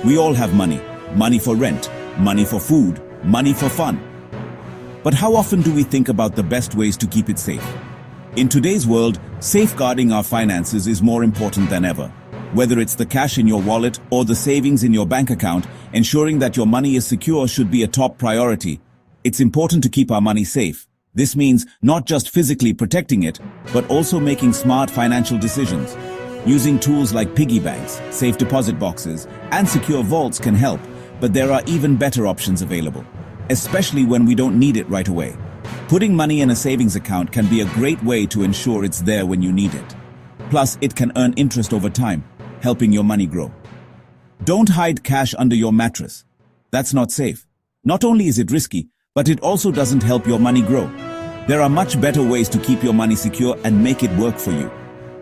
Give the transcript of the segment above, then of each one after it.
We all have money. Money for rent, money for food, money for fun. But how often do we think about the best ways to keep it safe? In today's world, safeguarding our finances is more important than ever. Whether it's the cash in your wallet or the savings in your bank account, ensuring that your money is secure should be a top priority. It's important to keep our money safe. This means not just physically protecting it, but also making smart financial decisions. Using tools like piggy banks, safe deposit boxes, and secure vaults can help, but there are even better options available, especially when we don't need it right away. Putting money in a savings account can be a great way to ensure it's there when you need it. Plus, it can earn interest over time, helping your money grow. Don't hide cash under your mattress. That's not safe. Not only is it risky, but it also doesn't help your money grow. There are much better ways to keep your money secure and make it work for you.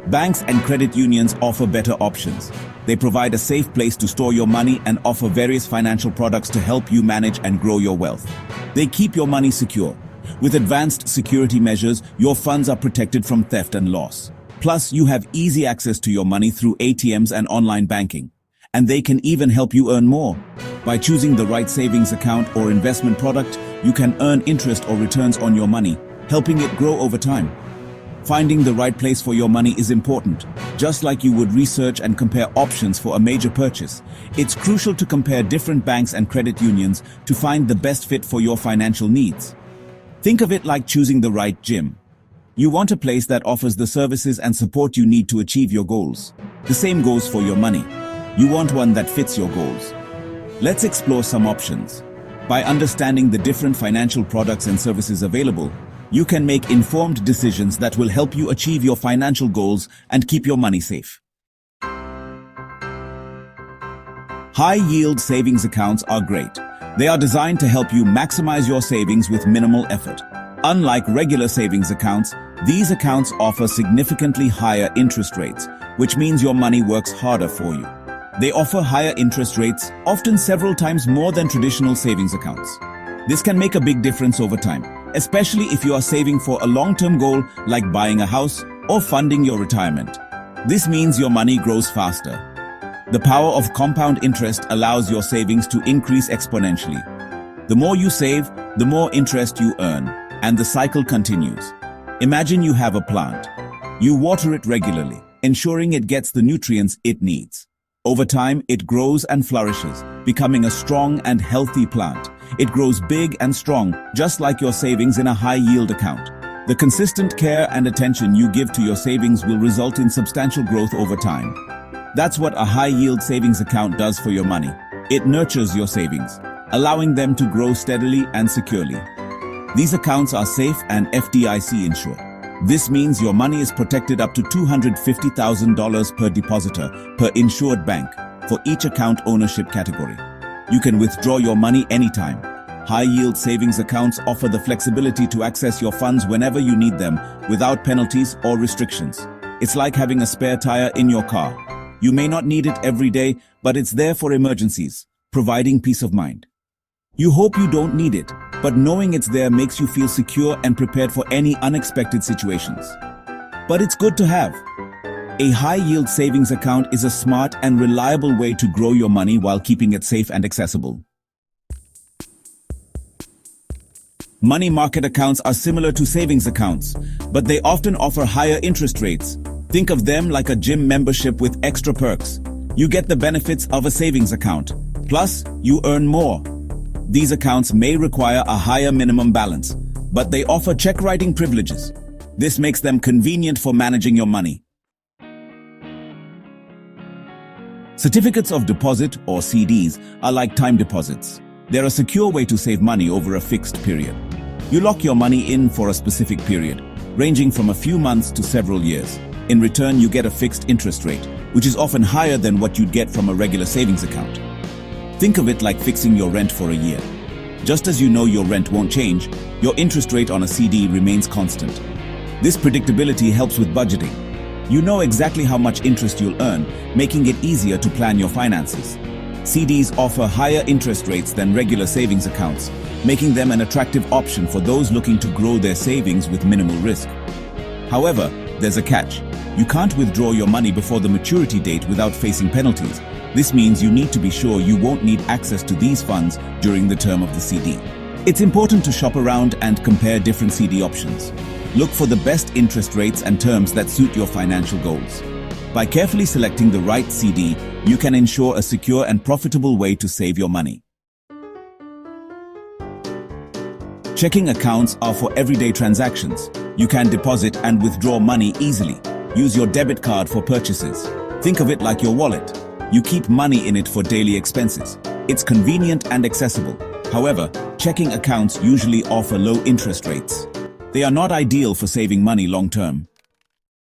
Banks and credit unions offer better options. They provide a safe place to store your money and offer various financial products to help you manage and grow your wealth. They keep your money secure. With advanced security measures, your funds are protected from theft and loss. Plus, you have easy access to your money through ATMs and online banking. And they can even help you earn more. By choosing the right savings account or investment product, you can earn interest or returns on your money, helping it grow over time. Finding the right place for your money is important. Just like you would research and compare options for a major purchase, it's crucial to compare different banks and credit unions to find the best fit for your financial needs. Think of it like choosing the right gym. You want a place that offers the services and support you need to achieve your goals. The same goes for your money. You want one that fits your goals. Let's explore some options. By understanding the different financial products and services available, you can make informed decisions that will help you achieve your financial goals and keep your money safe. High-yield savings accounts are great. They are designed to help you maximize your savings with minimal effort. Unlike regular savings accounts, these accounts offer significantly higher interest rates, which means your money works harder for you. They offer higher interest rates, often several times more than traditional savings accounts. This can make a big difference over time, especially if you are saving for a long-term goal like buying a house or funding your retirement. This means your money grows faster. The power of compound interest allows your savings to increase exponentially. The more you save, the more interest you earn, and the cycle continues. Imagine you have a plant. You water it regularly, ensuring it gets the nutrients it needs. Over time, it grows and flourishes, becoming a strong and healthy plant. It grows big and strong, just like your savings in a high-yield account. The consistent care and attention you give to your savings will result in substantial growth over time. That's what a high-yield savings account does for your money. It nurtures your savings, allowing them to grow steadily and securely. These accounts are safe and FDIC insured. This means your money is protected up to $250,000 per depositor per insured bank for each account ownership category. You can withdraw your money anytime. High-yield savings accounts offer the flexibility to access your funds whenever you need them without penalties or restrictions. It's like having a spare tire in your car. You may not need it every day, but it's there for emergencies, providing peace of mind. You hope you don't need it, but knowing it's there makes you feel secure and prepared for any unexpected situations. But it's good to have. A high-yield savings account is a smart and reliable way to grow your money while keeping it safe and accessible. Money market accounts are similar to savings accounts, but they often offer higher interest rates. Think of them like a gym membership with extra perks. You get the benefits of a savings account. Plus, you earn more. These accounts may require a higher minimum balance, but they offer check writing privileges. This makes them convenient for managing your money. Certificates of deposit, or CDs, are like time deposits. They're a secure way to save money over a fixed period. You lock your money in for a specific period, ranging from a few months to several years. In return, you get a fixed interest rate, which is often higher than what you'd get from a regular savings account. Think of it like fixing your rent for a year. Just as you know your rent won't change, your interest rate on a CD remains constant. This predictability helps with budgeting. You know exactly how much interest you'll earn, making it easier to plan your finances. CDs offer higher interest rates than regular savings accounts, making them an attractive option for those looking to grow their savings with minimal risk. However, there's a catch. You can't withdraw your money before the maturity date without facing penalties. This means you need to be sure you won't need access to these funds during the term of the CD. It's important to shop around and compare different CD options. Look for the best interest rates and terms that suit your financial goals. By carefully selecting the right CD, you can ensure a secure and profitable way to save your money. Checking accounts are for everyday transactions. You can deposit and withdraw money easily. Use your debit card for purchases. Think of it like your wallet. You keep money in it for daily expenses. It's convenient and accessible. However, checking accounts usually offer low interest rates. They are not ideal for saving money long term.